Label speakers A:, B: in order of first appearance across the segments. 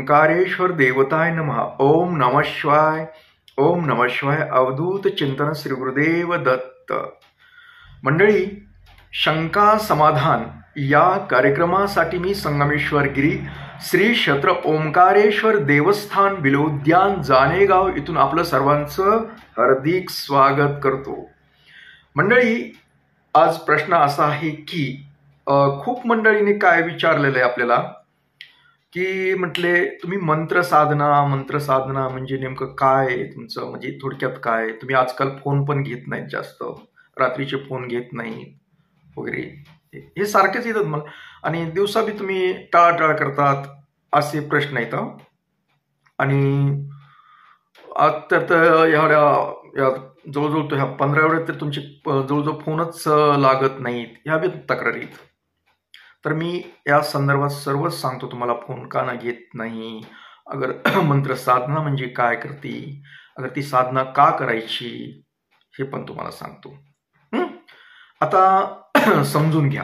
A: ओंकारेश्वर देवताय नमः. ओम नमः शिवाय. ओम नमः शिवाय. अवधूत चिंतन श्री गुरुदेव दत्त. मंडळी, शंका समाधान या कार्यक्रमासाठी मी संगमेश्वर गिरी श्री क्षेत्र ओंकारेश्वर देवस्थान बिलोद्यान जानेगाव इथून आपलं सर्वांचं हार्दिक स्वागत करतो. मंडळी, आज प्रश्न असा आहे की खूप मंडळीने काय विचारलेलं आहे आपल्याला की म्हटले तुम्ही मंत्र साधना म्हणजे नेमकं काय तुमचं, म्हणजे थोडक्यात काय. तुम्ही आजकाल फोन पण घेत नाहीत, जास्त रात्रीचे फोन घेत नाहीत वगैरे, हे सारखेच येतात मला. आणि दिवसा बी तुम्ही टाळाटाळ करतात, असे प्रश्न येतात. आणि आता तर या जवळजवळ ह्या 15 वेळेत तर तुमचे जवळजवळ फोनच लागत नाहीत, ह्या बी तक्रारी आहेत. तर मी या संदर्भात सर्वच सांगतो तुम्हाला, फोन का ना घेत नाही, अगर मंत्र साधना म्हणजे काय करते, अगर ती साधना का करायची, हे पण तुम्हाला सांगतो. आता समजून घ्या.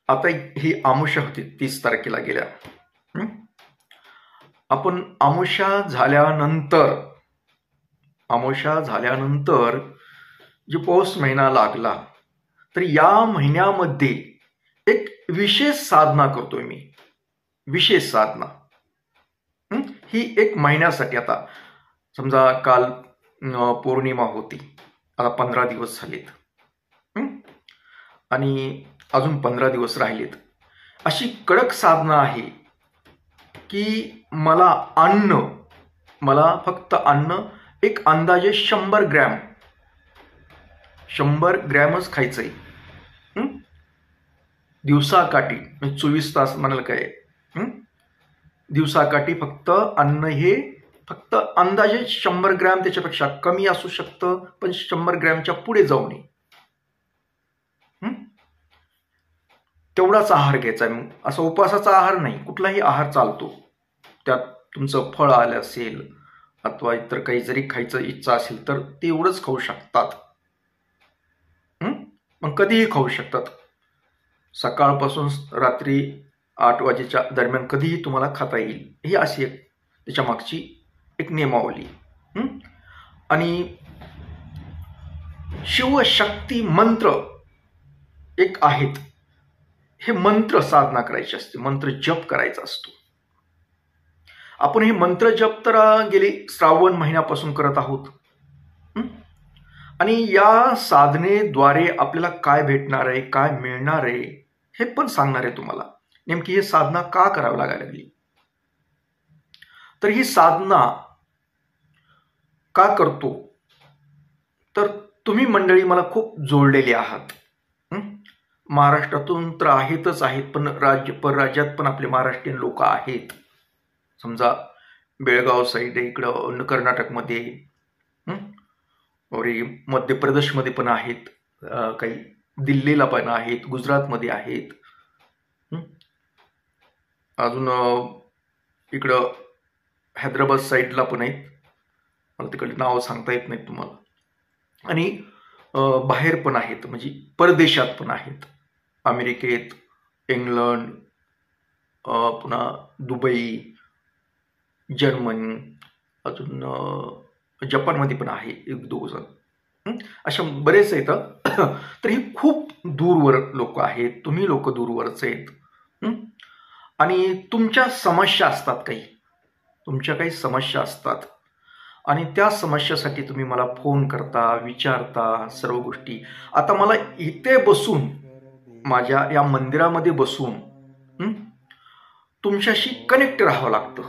A: आता ही अमावस्या होती 30 तारखेला गेल्या. आपण अमावस्या झाल्यानंतर जे पौष महिना लागला, तर या महिन्यामध्ये एक विशेष साधना करतोय मी. विशेष साधना ही एक महिन्यासाठी. आता समजा काल पौर्णिमा होती, आता 15 दिवस झालेत आणि अजून 15 दिवस राहिलेत. अशी कडक साधना आहे की मला फक्त अन्न एक अंदाजे 100 ग्रॅमच खायचंय दिवसाकाठी. 24 तास म्हणाल काय, दिवसाकाठी फक्त अन्न हे फक्त अंदाजे 100 ग्रॅम, त्याच्यापेक्षा कमी असू शकतं, पण 100 ग्रॅमच्या पुढे जाऊ नये, तेवढाच आहार घ्यायचा. मग असा उपवासाचा आहार नाही, कुठलाही आहार चालतो. त्यात तुमचं फळ आलं असेल अथवा इतर काही जरी खायचं इच्छा असेल तर तेवढंच खाऊ शकतात. मग कधीही खाऊ शकतात. सकाळपासून रात्री 8 वाजेच्या दरम्यान कधीही तुम्हाला खाता येईल. ही अशी एक त्याच्या मागची एक नियमावली. आणि शिवशक्ती मंत्र एक आहेत, हे मंत्र साधना करायची असते, मंत्र जप करायचा असतो. आपण हे मंत्र जप तर गेले श्रावण महिन्यापासून करत आहोत. आणि या साधनेद्वारे आपल्याला काय भेटणार आहे, काय मिळणार आहे, हे पण सांगणार आहे तुम्हाला. नेमकी ही साधना का करावी लागायला लागली. तर ही साधना का करतो, तर तुम्ही मंडळी मला खूप जोडलेली आहात. महाराष्ट्रातून तर आहेत, पण परराज्यात पण आपले महाराष्ट्रीयन लोक आहेत. समजा बेळगाव साईड इकडं कर्नाटकमध्ये, मध्य प्रदेशमध्ये पण आहेत, काही दिल्लीला पण आहेत, गुजरातमध्ये आहेत, अजून इकडं हैदराबाद साईडला पण आहेत. मला तिकडे नाव सांगता येत नाहीत तुम्हाला. आणि बाहेर पण आहेत, म्हणजे परदेशात पण आहेत. अमेरिकेत, इंग्लंड, पुन्हा दुबई, जर्मनी, अजून जपानमध्ये पण आहे 1-2 जण. अशा बरेच आहेत. तर ही खूप दूरवर लोक आहेत, तुम्ही लोक दूरवरच आहेत. आणि तुमच्या समस्या असतात, तुमच्या काही समस्या असतात, आणि त्या समस्यासाठी तुम्ही मला फोन करता, विचारता सर्व गोष्टी. आता मला इथे बसून, माझ्या या मंदिरामध्ये बसून तुमच्याशी कनेक्ट राहावं लागतं.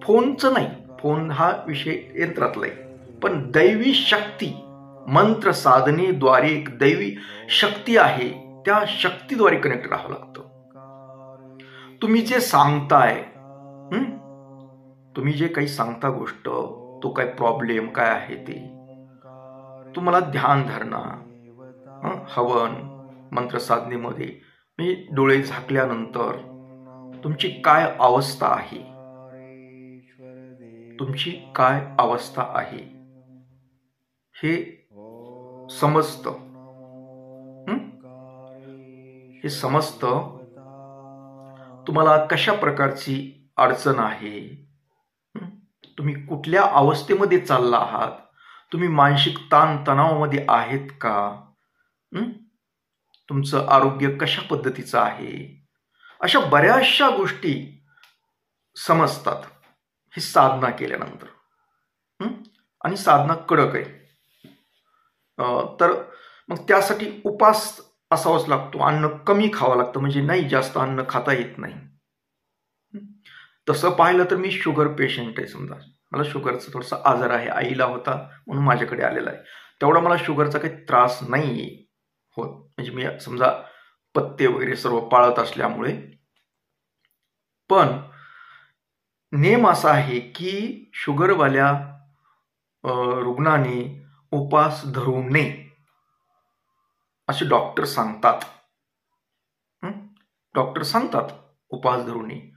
A: फोनचं नाही, फोन हा विषय यंत्रातला आहे, पण दैवी शक्ती, मंत्र साधनेद्वारे एक दैवी शक्ती आहे, त्या शक्तीद्वारे कनेक्ट राहावं लागतं. तुम्ही जे सांगताय, तुम्ही जे काही सांगता गोष्ट, तो काय प्रॉब्लेम काय आहे ते तुम्हाला ध्यान धरणं, हवन मंत्र साधनेमध्ये मी डोळे झाकल्यानंतर तुमची काय अवस्था आहे, हे समजतं. हे समजतं. तुम्हाला कशा प्रकारची अडचण आहे, तुम्ही कुठल्या अवस्थेमध्ये चालला आहात, तुम्ही मानसिक ताण तणावामध्ये आहेत का, तुमचं आरोग्य कशा पद्धतीचं आहे, अशा बऱ्याचशा गोष्टी समजतात ही साधना केल्यानंतर. आणि साधना कडक आहे. तर मग त्यासाठी उपास असावाच लागतो, अन्न कमी खावं लागतं, म्हणजे नाही जास्त अन्न खाता येत नाही. तसं पाहिलं तर मी शुगर पेशंट आहे. समजा मला शुगरचा थोडासा आजार आहे, आईला होता म्हणून माझ्याकडे आलेला आहे. तेवढा मला शुगरचा काही त्रास नाही होत, म्हणजे मी समजा पथ्य वगैरे सर्व पाळत असल्यामुळे. पण नेम असा आहे की शुगरवाल्या रुग्णाने उपास धरू नये असे डॉक्टर सांगतात. डॉक्टर सांगतात उपास धरू नये,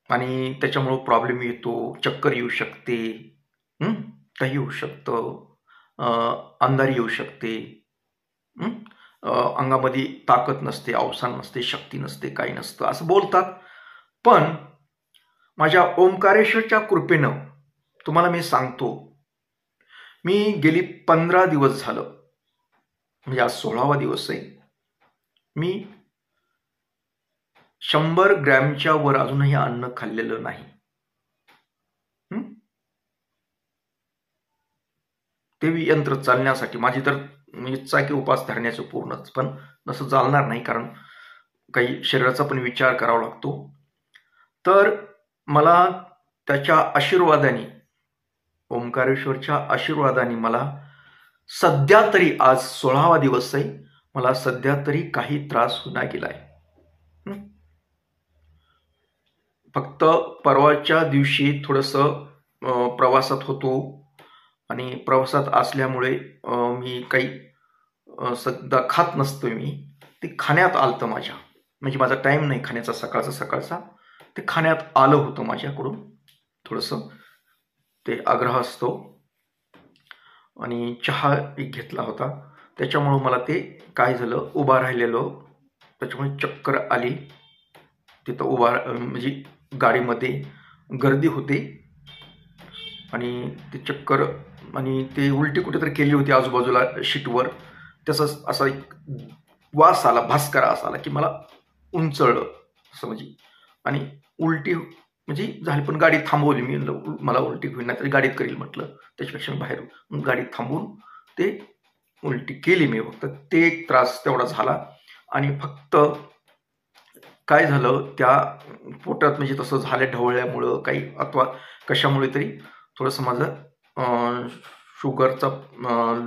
A: आणि त्याच्यामुळं प्रॉब्लेम येतो, चक्कर येऊ शकते, काही येऊ शकतं, अंधारी येऊ शकते, अंगामध्ये ताकद नसते, अवसान नसते, शक्ती नसते, काही नसतं असं बोलतात. पण माझ्या ओंकारेश्वरच्या कृपेनं तुम्हाला मी सांगतो, मी गेली 15 दिवस झालं, म्हणजे आज 16वा दिवस आहे, मी 100 ग्रॅमच्या वर अजूनही अन्न खाल्लेलं नाही. ते यंत्र चालण्यासाठी माझी तर इच्छा की उपास धरण्याचं पूर्णच, पण तसं चालणार नाही, कारण काही शरीराचा पण विचार करावा लागतो. तर मला त्याच्या आशीर्वादाने, ओंकारेश्वरच्या आशीर्वादाने मला सध्या तरी, आज 16वा दिवस आहे, मला सध्या तरी काही त्रास होणार गेलाय. फक्त परवाच्या दिवशी थोडंसं प्रवासात होतो, आणि प्रवासात असल्यामुळे मी काही सध्या खात नसतोय, मी ते खाण्यात आलतं माझ्या, म्हणजे माझा टाईम नाही खाण्याचा, सकाळचा ते खाण्यात आलं होतं माझ्याकडून, थोडंसं ते आग्रह असतो. आणि चहा एक घेतला होता, त्याच्यामुळं मला ते काय झालं, उभा राहिलेलो, त्याच्यामुळे चक्कर आली. तिथं उभा, म्हणजे गाडीमध्ये गर्दी होती, आणि ते चक्कर, आणि ते उलटी कुठेतरी केली होती आजूबाजूला शीटवर. तसंच असा एक वास आला, भास्करा असा आला की मला उंचळलं असं, म्हणजे आणि उलटी म्हणजे झाली. पण गाडी थांबवली मी, मला उलटी होईल नाही तरी गाडीत करील म्हटलं, त्याच्यापेक्षा मी बाहेर गाडीत थांबवून ते उलटी केली मी. फक्त ते एक त्रास तेवढा झाला. आणि फक्त काय झालं, त्या पोटात म्हणजे तसं झालं ढवळल्यामुळं काही अथवा कशामुळे तरी थोडंसं माझं शुगरचा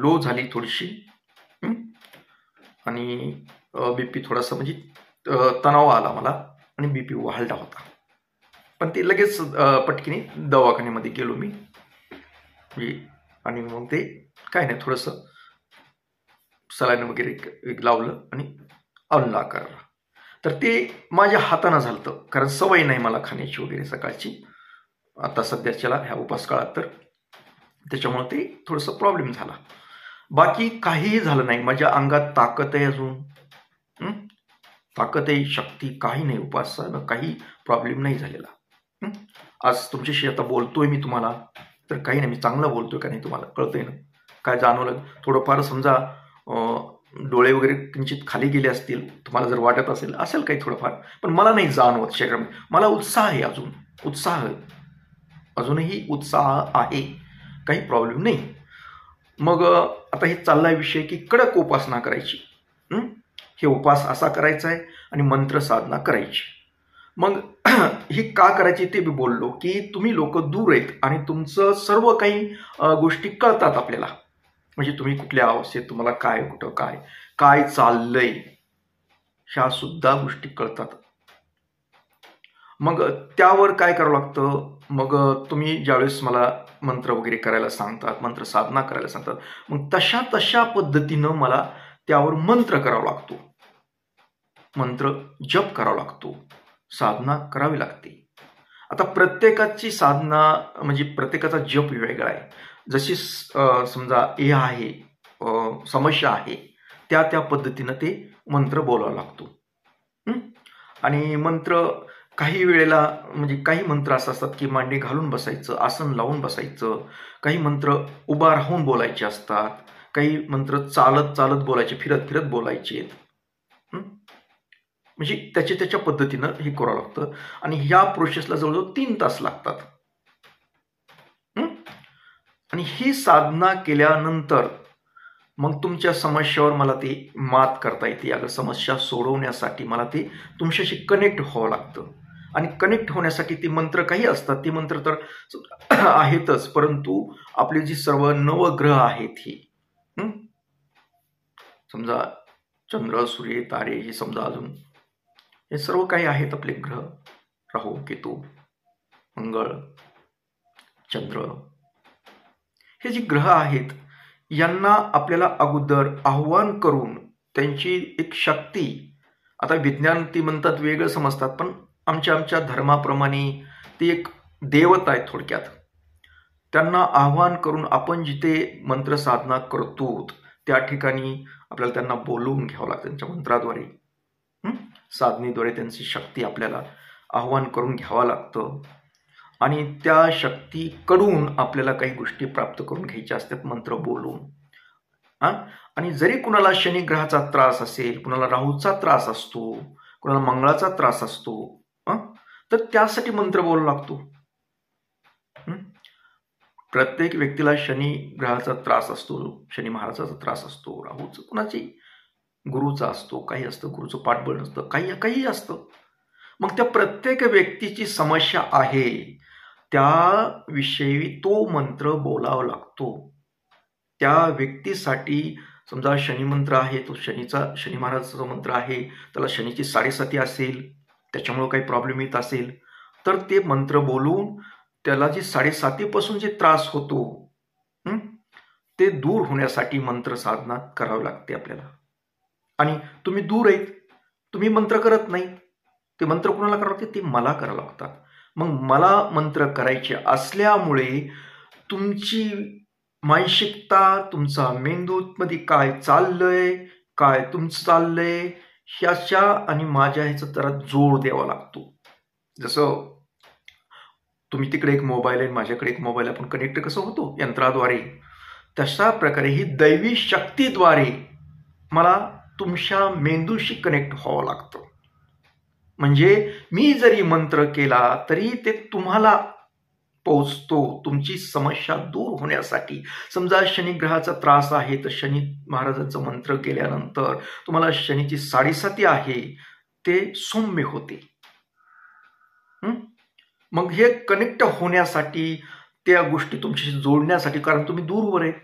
A: लो झाली थोडीशी, आणि बीपी थोडासा, म्हणजे तणाव आला मला, आणि बीपी वाढला होता. पण ते लगेच पटकीने दवाखान्यामध्ये गेलो मी, आणि मग ते काय नाही, थोडंसं सलाईन वगैरे लावलं आणि आणला करला. तर ते माझ्या हातानं झालं, कारण सवय नाही मला खाण्याची वगैरे सकाळची आता सध्याच्याला ह्या उपास काळात, तर त्याच्यामुळे ते थोडंसं प्रॉब्लेम झाला. बाकी काहीही झालं नाही, माझ्या अंगात ताकद आहे अजून, ताकद आहे, शक्ती काही नाही, उपासानं काही प्रॉब्लेम नाही झालेला. आज तुमच्याशी आता बोलतोय मी तुम्हाला, तर काही नाही, मी चांगलं बोलतोय का नाही तुम्हाला कळतंय ना, काय जाणवलं थोडंफार. समजा डोळे वगैरे किंचित खाली गेले असतील, तुम्हाला जर वाटत असेल काही थोडंफार, पण मला नाही जाणवत शरीरामध्ये. मला उत्साह आहे, अजूनही उत्साह आहे, काही प्रॉब्लेम नाही. मग आता हे चाललाय विषय की कडक उपासना करायची. हे उपास असा करायचा आहे आणि मंत्र साधना करायची. मग ही का करायची ते मी बोललो की तुम्ही लोक दूर आहेत आणि तुमचं सर्व काही गोष्टी कळतात आपल्याला, म्हणजे तुम्ही कुठल्या अवस्थेत, तुम्हाला काय कुठं काय चाललंय, ह्या सुद्धा गोष्टी कळतात. मग त्यावर काय करावं लागतं, मग तुम्ही ज्यावेळेस मला मंत्र वगैरे करायला सांगतात, मंत्र साधना करायला सांगतात, मग तशा पद्धतीनं मला त्यावर मंत्र करावा लागतो, मंत्र जप करावा लागतो, साधना करावी लागते. आता प्रत्येकाची साधना म्हणजे प्रत्येकाचा जप वेगळा आहे. जशी समजा हे आहे, समस्या आहे, त्या पद्धतीनं ते मंत्र बोलावा लागतो. आणि मंत्र काही वेळेला म्हणजे काही मंत्र असं असतात की मांडी घालून बसायचं, आसन लावून बसायचं, काही मंत्र उभा राहून बोलायचे असतात, काही मंत्र चालत चालत बोलायचे, फिरत फिरत बोलायचे. म्हणजे त्याच्या पद्धतीनं हे करावं लागतं आणि ह्या प्रोसेसला जवळजवळ 3 तास लागतात. आणि ही साधना केल्यानंतर मग तुमच्या समस्यावर मला ते मात करता येते. अगं समस्या सोडवण्यासाठी मला ते तुमच्याशी कनेक्ट व्हावं लागतं आणि कनेक्ट होण्यासाठी ते मंत्र काही असतात, ते मंत्र तर आहेतच, परंतु आपले जी सर्व नवग्रह आहेत हे समजा चंद्र, सूर्य, तारे, हे समजा अजून हे सर्व काही आहेत आपले ग्रह, राहू, केतू, मंगळ, चंद्र, हे जे ग्रह आहेत यांना आपल्याला अगोदर आव्हान करून त्यांची एक शक्ती, आता विज्ञान ती म्हणतात वेगळं समजतात, पण आमच्या धर्माप्रमाणे ती एक देवता आहे थोडक्यात. त्यांना आव्हान करून आपण जिथे मंत्र साधना करतो त्या ठिकाणी आपल्याला त्यांना बोलवून घ्यावं लागतं. त्यांच्या मंत्राद्वारे, साधनेद्वारे त्यांची शक्ती आपल्याला आव्हान करून घ्यावं लागतं आणि त्या शक्तीकडून आपल्याला काही गोष्टी प्राप्त करून घ्यायच्या असतात मंत्र बोलून. आणि जरी कुणाला शनिग्रहाचा त्रास असेल, कुणाला राहूचा त्रास असतो, कुणाला मंगळाचा त्रास असतो, तर त्यासाठी मंत्र बोलावा लागतो. प्रत्येक व्यक्तीला शनी ग्रहाचा त्रास असतो, शनी महाराजाचा त्रास असतो, राहूचा, कुणाची गुरुचा असतो, काही असतं, गुरुचं पाठबळ नसतं, काही असतं. मग त्या प्रत्येक व्यक्तीची समस्या आहे त्याविषयी तो मंत्र बोलावा लागतो. त्या व्यक्तीसाठी समजा शनी मंत्र आहे, तो शनी महाराजाचा मंत्र आहे, त्याला शनीची 7.5 असेल, त्याच्यामुळे काही प्रॉब्लेम येत असेल, तर ते मंत्र बोलून त्याला जी 7.5 पासून जे त्रास होतो ते दूर होण्यासाठी मंत्र साधना करावी लागते आपल्याला. आणि तुम्ही दूर आहेत, तुम्ही मंत्र करत नाही, ते मंत्र कोणाला करावं लागते? ते मला करावं लागतात. मग मला मंत्र करायचे असल्यामुळे तुमची मानसिकता, तुमचा मेंदूमध्ये काय चाललंय, काय तुमचं चाललंय, ह्याच्या आणि माझ्या ह्याचा जरा जोड द्यावा लागतो. जसं तुम्ही तिकडे एक मोबाईल आहे, माझ्याकडे एक मोबाईल, आपण कनेक्ट कसं होतो यंत्राद्वारे, तशा प्रकारे ही दैवी शक्तीद्वारे मला तुमच्या मेंदूशी कनेक्ट व्हावं लागतं. म्हणजे मी जरी मंत्र केला तरी ते तुम्हाला पोहोचतो, तुमची समस्या दूर होण्यासाठी. समजा शनिग्रहाचा त्रास आहे तर शनी महाराजांचं मंत्र केल्यानंतर तुम्हाला शनीची 7.5 आहे ते सौम्य होते. मग हे कनेक्ट होण्यासाठी, त्या गोष्टी तुमच्याशी जोडण्यासाठी, कारण तुम्ही दूरवर आहेत,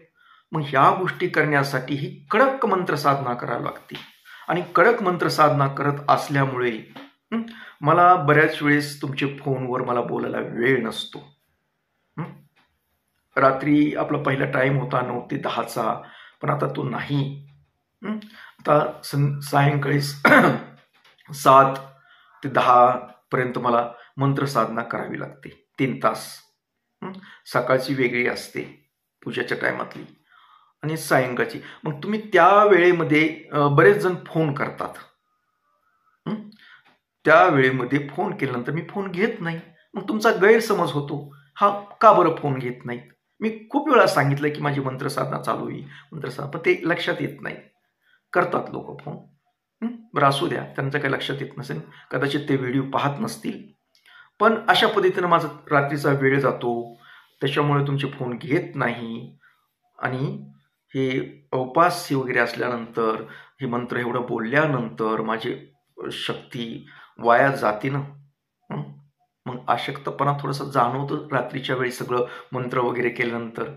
A: मग ह्या गोष्टी करण्यासाठी ही कडक मंत्र साधना करावी लागते. आणि कडक मंत्र साधना करत असल्यामुळे मला बऱ्याच वेळेस तुमचे फोनवर मला बोलायला वेळ नसतो. रात्री आपला पहिला टाइम होता 9 ते 10चा, पण आता तो नाही. आता सायंकाळी 7 ते 10 पर्यंत मला मंत्र साधना करावी लागते, 3 तास. सकाळची वेगळी असते पूजाच्या टायमातली आणि सायंकाळची. मग तुम्ही त्या वेळेमध्ये बरेच जण फोन करतात, त्या वेळेमध्ये फोन केल्यानंतर मी फोन घेत नाही, मग तुमचा गैरसमज होतो, हा का बरं फोन घेत नाहीत. मी खूप वेळा सांगितलं की माझी मंत्र साधना चालू आहे, मंत्र साधना, पण ते लक्षात येत नाही. करतात लोक फोन, बरं असू द्या, त्यांचं काही लक्षात येत नसेल, कदाचित ते व्हिडिओ पाहत नसतील, पण अशा पद्धतीनं माझा रात्रीचा वेळ जातो, त्याच्यामुळे तुमचे फोन घेत नाही. आणि हे उपास्य वगैरे असल्यानंतर, हे मंत्र एवढं बोलल्यानंतर माझी शक्ती वाया जाते ना. मग अशक्तपणा थोडासा जाणवतो रात्रीच्या वेळी, सगळं मंत्र वगैरे केल्यानंतर.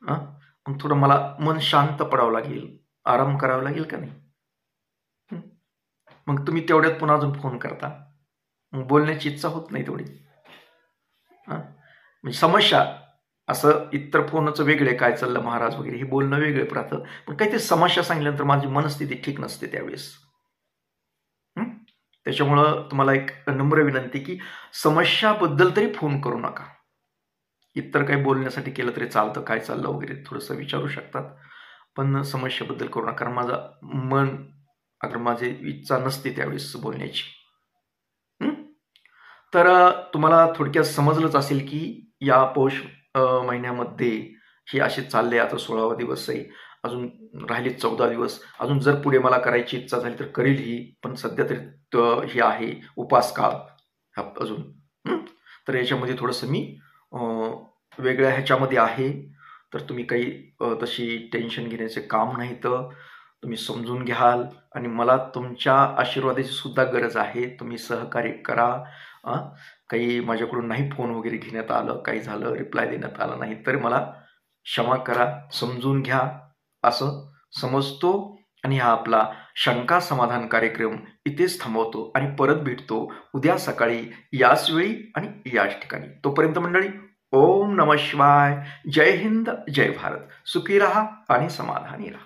A: मग थोडं मला मन शांत पडावं लागेल, आराम करावा लागेल का नाही. मग तुम्ही तेवढ्यात पुन्हा अजून फोन करता, मग बोलण्याची इच्छा होत नाही तेवढी. म्हणजे समस्या असं, इतर फोनचं वेगळे, काय चाललं महाराज वगैरे, हे बोलणं वेगळं राहतं, पण काहीतरी समस्या सांगितल्यानंतर माझी मनस्थिती ठीक नसते त्यावेळेस. त्याच्यामुळं तुम्हाला एक नम्र विनंती की समस्याबद्दल तरी फोन करू नका. इतर काही बोलण्यासाठी केलं तरी चालतं, काय चाललं वगैरे थोडंसं विचारू शकतात, पण समस्याबद्दल करू नका, कारण माझं मन, अगर माझी इच्छा नसते त्यावेळेस बोलण्याची. तर तुम्हाला थोडक्यात समजलंच असेल की या पौष महिन्यामध्ये हे असे चालले. आता 16वा दिवस आहे, अजून राहिले 14 दिवस. अजून जर पुढे मला करायची इच्छा झाली तर करील ही, पण सध्या तरी हे आहे उपास काळ अजून. तर याच्यामध्ये थोडंसं मी वेगळ्या ह्याच्यामध्ये आहे. तर तुम्ही काही तशी टेन्शन घेण्याचे काम नाही, तर तुम्ही समजून घ्याल. आणि मला तुमच्या आशीर्वादाची सुद्धा गरज आहे. तुम्ही सहकार्य करा. काही माझ्याकडून नाही फोन वगैरे घेण्यात आलं, काही झालं, रिप्लाय देण्यात आला नाही, तर मला क्षमा करा, समजून घ्या असं समजतो. आणि हा आपला शंका समाधान कार्यक्रम इथेच थांबवतो आणि परत भेटतो उद्या सकाळी याच वेळी आणि याच ठिकाणी. तोपर्यंत मंडळी, ओम नमः शिवाय. जय हिंद, जय भारत. सुखी राहा आणि समाधानी राहा.